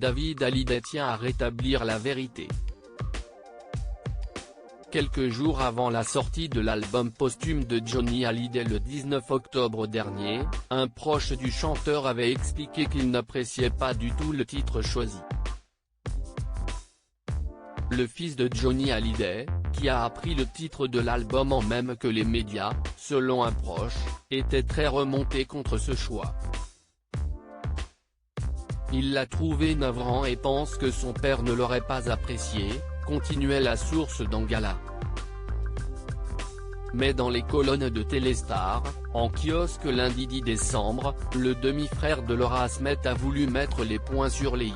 David Hallyday tient à rétablir la vérité. Quelques jours avant la sortie de l'album posthume de Johnny Hallyday le 19 octobre dernier, un proche du chanteur avait expliqué qu'il n'appréciait pas du tout le titre choisi. Le fils de Johnny Hallyday, qui a appris le titre de l'album en même que les médias, selon un proche, était très remonté contre ce choix. Il l'a trouvé navrant et pense que son père ne l'aurait pas apprécié, continuait la source dans Gala. Mais dans les colonnes de Téléstar, en kiosque lundi 10 décembre, le demi-frère de Laura Smith a voulu mettre les points sur les i.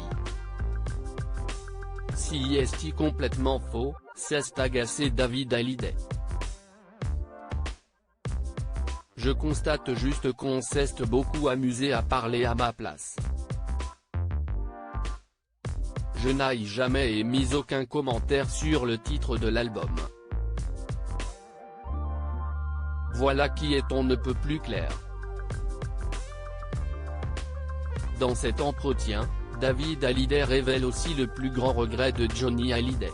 Si est-il complètement faux, s'est agacé David Hallyday. Je constate juste qu'on s'est beaucoup amusé à parler à ma place. Je n'ai jamais émis aucun commentaire sur le titre de l'album. Voilà qui est on ne peut plus clair. Dans cet entretien, David Hallyday révèle aussi le plus grand regret de Johnny Hallyday.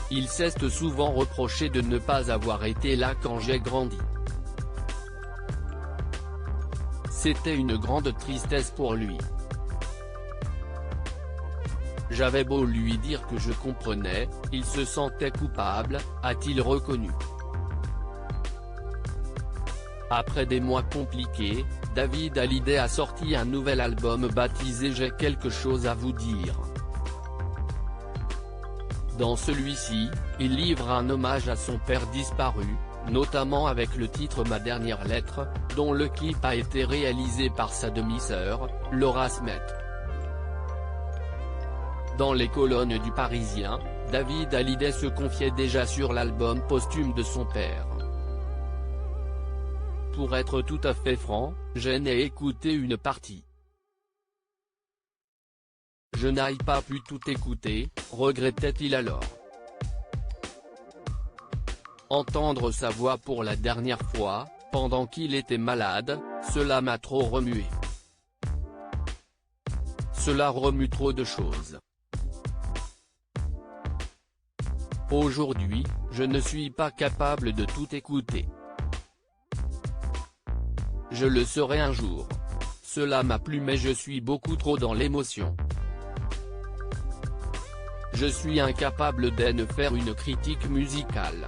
Il s'est souvent reproché de ne pas avoir été là quand j'ai grandi. C'était une grande tristesse pour lui. J'avais beau lui dire que je comprenais, il se sentait coupable, a-t-il reconnu. Après des mois compliqués, David Hallyday a sorti un nouvel album baptisé J'ai quelque chose à vous dire. Dans celui-ci, il livre un hommage à son père disparu, notamment avec le titre Ma dernière lettre, dont le clip a été réalisé par sa demi-sœur, Laura Smith. Dans les colonnes du Parisien, David Hallyday se confiait déjà sur l'album posthume de son père. Pour être tout à fait franc, je n'ai écouté une partie. Je n'ai pas pu tout écouter, regrettait-il alors. Entendre sa voix pour la dernière fois, pendant qu'il était malade, cela m'a trop remué. Cela remue trop de choses. Aujourd'hui, je ne suis pas capable de tout écouter. Je le serai un jour. Cela m'a plu mais je suis beaucoup trop dans l'émotion. Je suis incapable de faire une critique musicale.